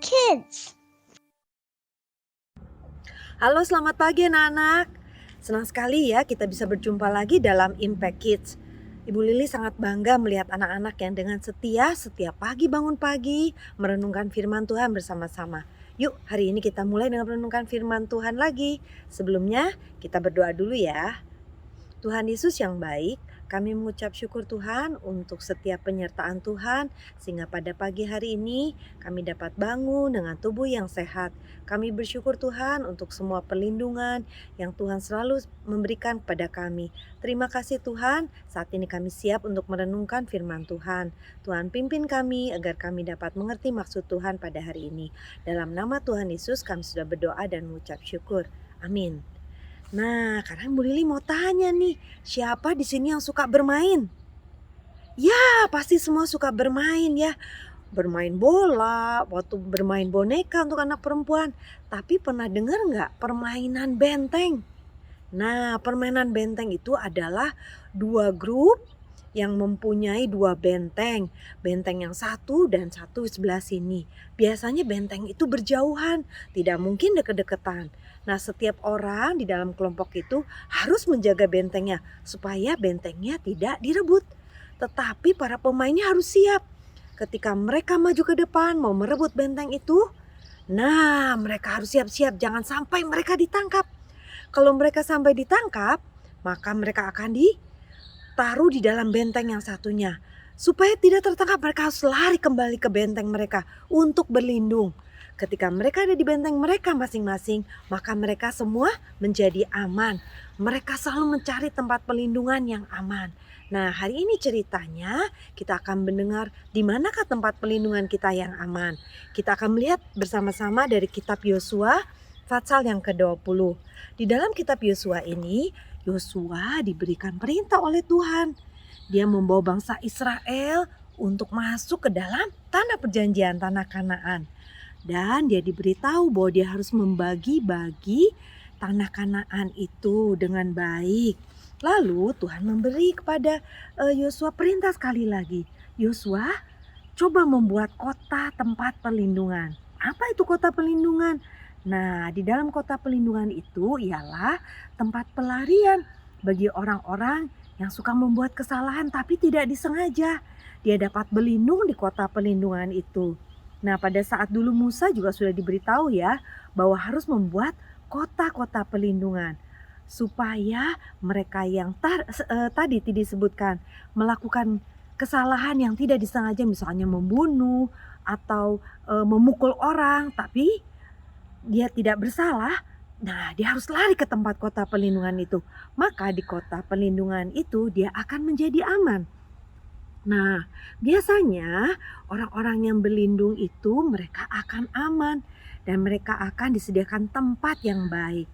Kids. Halo, selamat pagi anak-anak. Senang sekali ya kita bisa berjumpa lagi dalam Impact Kids. Ibu Lili sangat bangga melihat anak-anak yang dengan setia setiap pagi bangun pagi merenungkan firman Tuhan bersama-sama. Yuk, hari ini kita mulai dengan merenungkan firman Tuhan lagi. Sebelumnya kita berdoa dulu ya. Tuhan Yesus yang baik, kami mengucap syukur Tuhan untuk setiap penyertaan Tuhan, sehingga pada pagi hari ini kami dapat bangun dengan tubuh yang sehat. Kami bersyukur Tuhan untuk semua perlindungan yang Tuhan selalu memberikan kepada kami. Terima kasih Tuhan, saat ini kami siap untuk merenungkan firman Tuhan. Tuhan pimpin kami agar kami dapat mengerti maksud Tuhan pada hari ini. Dalam nama Tuhan Yesus kami sudah berdoa dan mengucap syukur. Amin. Nah, sekarang Bu Lili mau tanya nih, siapa di sini yang suka bermain? Ya, pasti semua suka bermain ya. Bermain bola, waktu bermain boneka untuk anak perempuan. Tapi pernah dengar nggak permainan benteng? Nah, permainan benteng itu adalah dua grup yang mempunyai dua benteng. Benteng yang satu dan satu sebelah sini. Biasanya benteng itu berjauhan, tidak mungkin deket-deketan. Nah, setiap orang di dalam kelompok itu harus menjaga bentengnya supaya bentengnya tidak direbut. Tetapi para pemainnya harus siap. Ketika mereka maju ke depan mau merebut benteng itu, nah mereka harus siap-siap jangan sampai mereka ditangkap. Kalau mereka sampai ditangkap, maka mereka akan ditaruh di dalam benteng yang satunya. Supaya tidak tertangkap, mereka harus lari kembali ke benteng mereka untuk berlindung. Ketika mereka ada di benteng mereka masing-masing, maka mereka semua menjadi aman. Mereka selalu mencari tempat perlindungan yang aman. Nah, hari ini ceritanya kita akan mendengar di manakah tempat perlindungan kita yang aman. Kita akan melihat bersama-sama dari kitab Yosua pasal yang ke-20. Di dalam kitab Yosua ini, Yosua diberikan perintah oleh Tuhan. Dia membawa bangsa Israel untuk masuk ke dalam tanah perjanjian, tanah Kanaan. Dan dia diberitahu bahwa dia harus membagi-bagi tanah Kanaan itu dengan baik. Lalu Tuhan memberi kepada Yosua perintah sekali lagi. Yosua, coba membuat kota tempat perlindungan. Apa itu kota perlindungan? Nah, di dalam kota perlindungan itu ialah tempat pelarian bagi orang-orang yang suka membuat kesalahan tapi tidak disengaja. Dia dapat berlindung di kota perlindungan itu. Nah, pada saat dulu Musa juga sudah diberitahu ya bahwa harus membuat kota-kota perlindungan supaya mereka yang tadi disebutkan melakukan kesalahan yang tidak disengaja, misalnya membunuh atau memukul orang tapi dia tidak bersalah. Nah, dia harus lari ke tempat kota perlindungan itu. Maka di kota perlindungan itu dia akan menjadi aman. Nah, biasanya orang-orang yang berlindung itu mereka akan aman dan mereka akan disediakan tempat yang baik.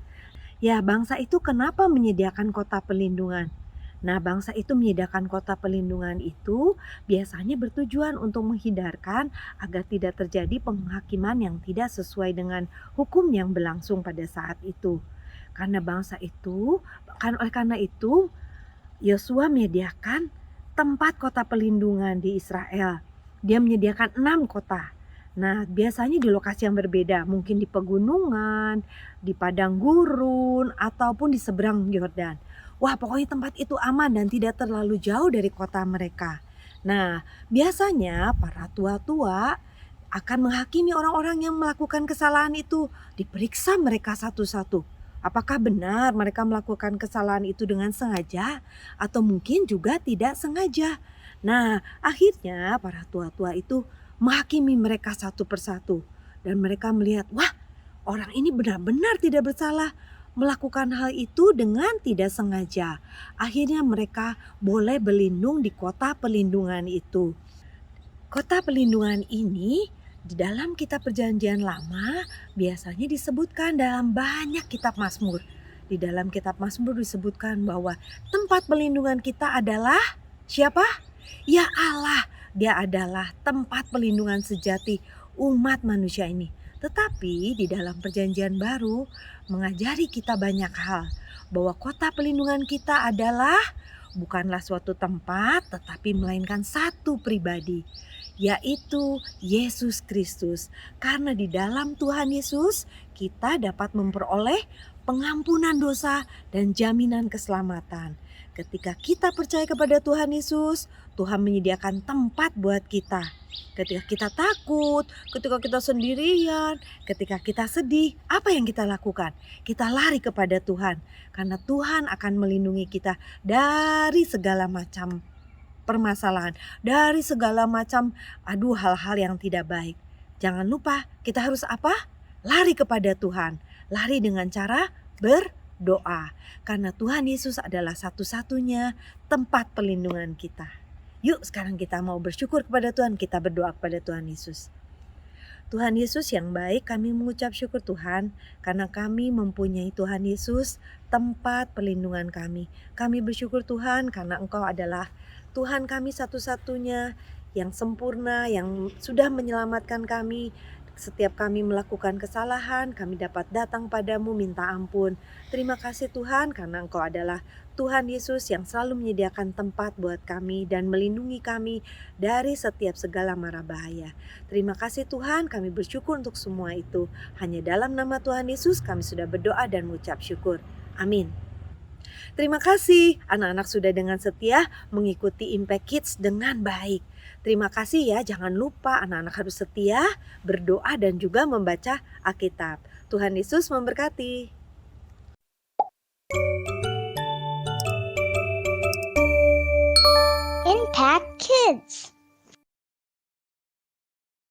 Ya, bangsa itu kenapa menyediakan kota perlindungan? Nah, bangsa itu menyediakan kota perlindungan itu biasanya bertujuan untuk menghindarkan agar tidak terjadi penghakiman yang tidak sesuai dengan hukum yang berlangsung pada saat itu. Karena bangsa itu, oleh karena itu Yosua menyediakan tempat kota perlindungan di Israel. Dia menyediakan 6 kota. Nah, biasanya di lokasi yang berbeda, mungkin di pegunungan, di padang gurun, ataupun di seberang Yordan. Wah, pokoknya tempat itu aman dan tidak terlalu jauh dari kota mereka. Nah, biasanya para tua-tua akan menghakimi orang-orang yang melakukan kesalahan itu. Diperiksa mereka satu-satu. Apakah benar mereka melakukan kesalahan itu dengan sengaja atau mungkin juga tidak sengaja. Nah, akhirnya para tua-tua itu menghakimi mereka satu persatu. Dan mereka melihat, wah, orang ini benar-benar tidak bersalah melakukan hal itu dengan tidak sengaja. Akhirnya mereka boleh berlindung di kota perlindungan itu. Kota perlindungan ini di dalam kitab perjanjian lama biasanya disebutkan dalam banyak kitab Mazmur. Di dalam kitab Mazmur disebutkan bahwa tempat perlindungan kita adalah siapa? Ya Allah, dia adalah tempat perlindungan sejati umat manusia ini. Tetapi di dalam perjanjian baru mengajari kita banyak hal. Bahwa kota perlindungan kita adalah bukanlah suatu tempat, tetapi melainkan satu pribadi, yaitu Yesus Kristus. Karena di dalam Tuhan Yesus kita dapat memperoleh pengampunan dosa dan jaminan keselamatan. Ketika kita percaya kepada Tuhan Yesus, Tuhan menyediakan tempat buat kita. Ketika kita takut, ketika kita sendirian, ketika kita sedih, apa yang kita lakukan? Kita lari kepada Tuhan, karena Tuhan akan melindungi kita dari segala macam permasalahan, dari segala macam hal-hal yang tidak baik. Jangan lupa, kita harus apa? Lari kepada Tuhan. Lari dengan cara berdoa. Karena Tuhan Yesus adalah satu-satunya tempat perlindungan kita. Yuk sekarang kita mau bersyukur kepada Tuhan, kita berdoa kepada Tuhan Yesus. Tuhan Yesus yang baik, kami mengucap syukur Tuhan karena kami mempunyai Tuhan Yesus tempat perlindungan kami. Kami bersyukur Tuhan karena Engkau adalah Tuhan kami satu-satunya yang sempurna, yang sudah menyelamatkan kami. Setiap kami melakukan kesalahan, kami dapat datang padamu minta ampun. Terima kasih Tuhan karena Engkau adalah Tuhan Yesus yang selalu menyediakan tempat buat kami dan melindungi kami dari setiap segala mara bahaya. Terima kasih Tuhan, kami bersyukur untuk semua itu. Hanya dalam nama Tuhan Yesus kami sudah berdoa dan mengucap syukur. Amin. Terima kasih anak-anak sudah dengan setia mengikuti Impact Kids dengan baik. Terima kasih ya, jangan lupa anak-anak harus setia, berdoa dan juga membaca Alkitab. Tuhan Yesus memberkati. Impact Kids.